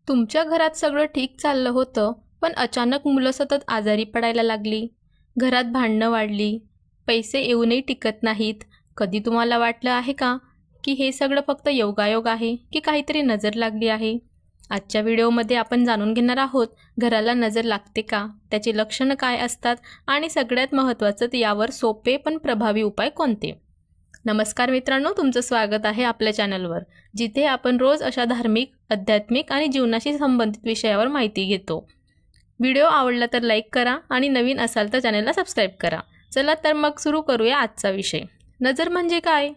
तुमच्या घरात सगळं ठीक चाललं होतं, पण अचानक मुलं सतत आजारी पडायला लागली. घरात भांडणं वाढली. पैसे येऊनही टिकत नाहीत. कधी तुम्हाला वाटलं आहे का, की हे सगळं फक्त योगायोग आहे, की काहीतरी नजर लागली आहे? आजच्या व्हिडिओमध्ये आपण जाणून घेणार आहोत, घराला नजर लागते का? त्याची लक्षणं काय असतात? आणि सगळ्यात महत्त्वाचं यावर सोपे पण प्रभावी उपाय कोणते? नमस्कार मित्रांनो, तुमचं स्वागत आहे आपल्या चॅनलवर, जिथे आपण रोज अशा धार्मिक, आध्यात्मिक आणि जीवनाशी संबंधित विषयावर माहिती घेतो. व्हिडिओ आवडला तर लाईक करा आणि नवीन असाल तर चॅनलला सबस्क्राईब करा. चला तर मग सुरू करूया आजचा विषय. नजर म्हणजे काय?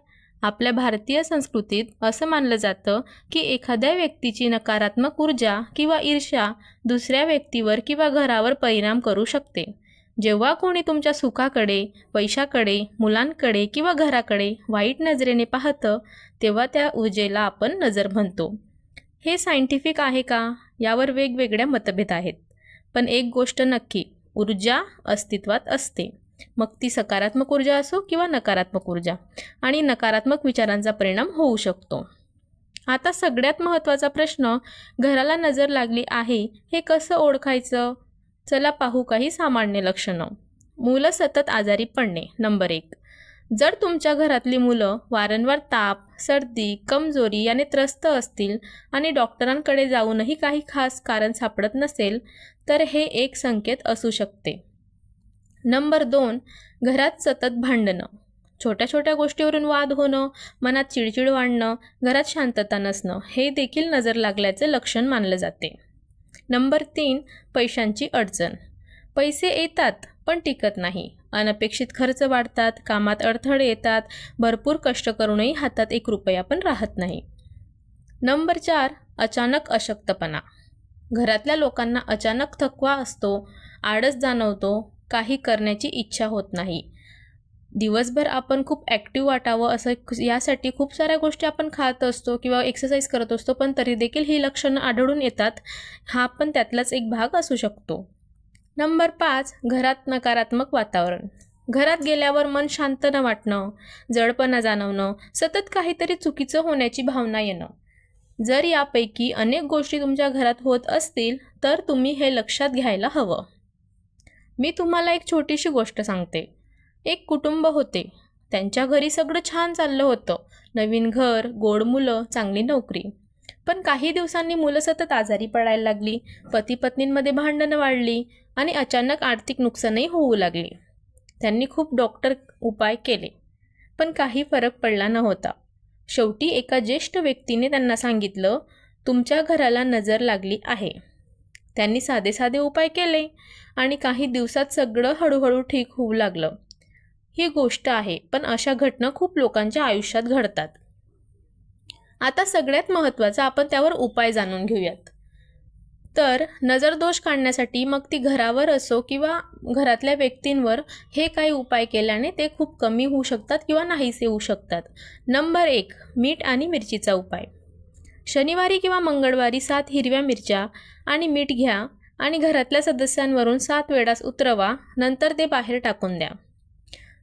आपल्या भारतीय संस्कृतीत असं मानलं जातं की एखाद्या व्यक्तीची नकारात्मक ऊर्जा किंवा ईर्ष्या दुसऱ्या व्यक्तीवर किंवा घरावर परिणाम करू शकते. जेव्हा कोणी तुमच्या सुखाकडे, पैशाकडे, मुलांकडे किंवा घराकडे वाईट नजरेने पाहतं, तेव्हा त्या ऊर्जेला आपण नजर म्हणतो. हे सायंटिफिक आहे का? यावर वेगवेगळ्या मतभेद आहेत. पण एक गोष्ट नक्की, ऊर्जा अस्तित्वात असते. मग ती सकारात्मक ऊर्जा असो किंवा नकारात्मक ऊर्जा, आणि नकारात्मक विचारांचा परिणाम होऊ शकतो. आता सगळ्यात महत्त्वाचा प्रश्न, घराला नजर लागली आहे हे कसं ओळखायचं? चला पाहू काही सामान्य लक्षणं. मुलं सतत आजारी पडणे. नंबर 1. जर तुमच्या घरातली मुलं वारंवार ताप, सर्दी, कमजोरी याने त्रस्त असतील आणि डॉक्टरांकडे जाऊनही काही खास कारण सापडत नसेल, तर हे एक संकेत असू शकते. नंबर 2. घरात सतत भांडणं. छोट्या छोट्या गोष्टीवरून वाद होणं, मनात चिडचिड वाढणं, घरात शांतता नसणं, हे देखील नजर लागल्याचे लक्षण मानलं जाते. नंबर 3. पैशांची अडचण. पैसे येतात पण टिकत नाही. अनपेक्षित खर्च वाढतात, कामात अडथळे येतात, भरपूर कष्ट करूनही हातात एक रुपया पण राहत नाही. नंबर 4. अचानक अशक्तपणा. घरातल्या लोकांना अचानक थकवा असतो, आळस जाणवतो, काही करण्याची इच्छा होत नाही. दिवसभर आपण खूप ॲक्टिव्ह वाटावं असं यासाठी खूप साऱ्या गोष्टी आपण खात असतो किंवा एक्सरसाइज करत असतो, पण तरी देखील ही लक्षणं आढळून येतात. हा पण त्यातलाच एक भाग असू शकतो. नंबर 5. घरात नकारात्मक वातावरण. घरात गेल्यावर मन शांत न वाटणं, जडपणा जाणवणं, सतत काहीतरी चुकीचं होण्याची भावना येणं. जर यापैकी अनेक गोष्टी तुमच्या घरात होत असतील, तर तुम्ही हे लक्षात घ्यायला हवं. मी तुम्हाला एक छोटीशी गोष्ट सांगते. एक कुटुंब होते. त्यांच्या घरी सगळं छान चाललं होतं. नवीन घर, गोड मुलं, चांगली नोकरी. पण काही दिवसांनी मुलं सतत आजारी पडायला लागली, पती पत्नींमध्ये भांडणं वाढली आणि अचानक आर्थिक नुकसानही होऊ लागले. त्यांनी खूप डॉक्टर उपाय केले, पण काही फरक पडला नव्हता. शेवटी एका ज्येष्ठ व्यक्तीने त्यांना सांगितलं, तुमच्या घराला नजर लागली आहे. त्यांनी साधे साधे उपाय केले आणि काही दिवसात सगळं हळूहळू ठीक होऊ लागलं. ही गोष्ट आहे, पण अशा घटना खूप लोकांच्या आयुष्यात घडतात. आता सगळ्यात महत्त्वाचं, आपण त्यावर उपाय जाणून घेऊयात. तर नजरदोष काढण्यासाठी मग ती घरावर असो किंवा घरातल्या व्यक्तींवर, हे काही उपाय केल्याने ते खूप कमी होऊ शकतात किंवा नाहीसे होऊ शकतात. नंबर 1. मीठ आणि मिरचीचा उपाय. शनिवारी किंवा मंगळवारी 7 हिरव्या मिरच्या आणि मीठ घ्या आणि घरातल्या सदस्यांवरून 7 वेळा उतरवा. नंतर ते बाहेर टाकून द्या.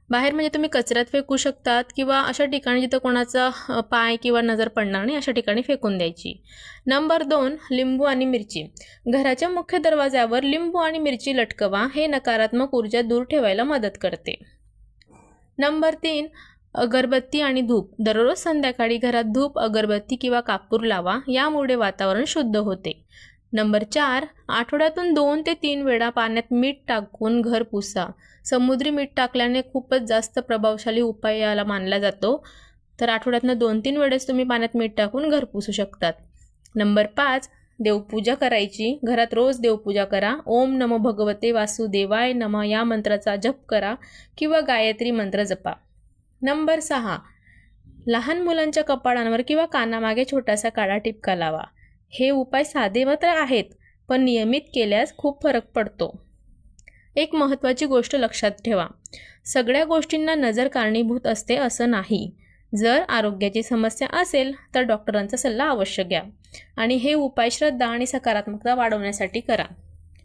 बाहेर म्हणजे तुम्ही कचऱ्यात फेकू शकतात किंवा अशा ठिकाणी जिथं कोणाचा पाय किंवा नजर पडणार नाही, अशा ठिकाणी फेकून द्यायची. नंबर 2. लिंबू आणि मिरची. घराच्या मुख्य दरवाज्यावर लिंबू आणि मिरची लटकवा. हे नकारात्मक ऊर्जा दूर ठेवायला मदत करते. नंबर 3. अगरबत्ती आणि धूप. दररोज संध्याकाळी घरात धूप, अगरबत्ती किंवा कापूर लावा. यामुळे वातावरण शुद्ध होते. नंबर 4. आठवड्यातून 2 ते 3 वेळा पाण्यात मीठ टाकून घर पुसा. समुद्री मीठ टाकल्याने खूपच जास्त प्रभावशाली उपाय याला मानला जातो. तर आठवड्यातनं 2-3 वेळेस तुम्ही पाण्यात मीठ टाकून घर पुसू शकतात. नंबर 5. देवपूजा करायची. घरात रोज देवपूजा करा. ओम नमो भगवते वासुदेवाय नमः या मंत्राचा जप करा किंवा गायत्री मंत्र जपा. नंबर 6. लहान मुलांच्या कपाळांवर किंवा कानामागे छोटासा काळा टिपका लावा. हे उपाय साधे मात्र आहेत, पण नियमित केल्यास खूप फरक पडतो. एक महत्त्वाची गोष्ट लक्षात ठेवा, सगळ्या गोष्टींना नजर कारणीभूत असते असं नाही. जर आरोग्याची समस्या असेल तर डॉक्टरांचा सल्ला अवश्य घ्या आणि हे उपाय श्रद्धा आणि सकारात्मकता वाढवण्यासाठी करा.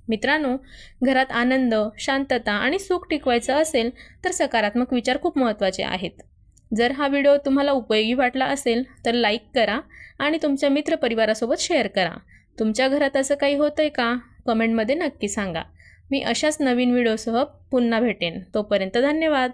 मित्रांनो, घरात आनंद, शांतता आणि सुख टिकवायचं असेल तर सकारात्मक विचार खूप महत्त्वाचे आहेत. जर हा व्हिडिओ तुम्हाला उपयोगी वाटला असेल तर लाईक करा आणि तुमच्या मित्रपरिवारासोबत शेअर करा. तुमच्या घरात असं काही होतं आहे का? कमेंटमध्ये नक्की सांगा. मी अशाच नवीन व्हिडिओसह पुन्हा भेटेन. तोपर्यंत धन्यवाद.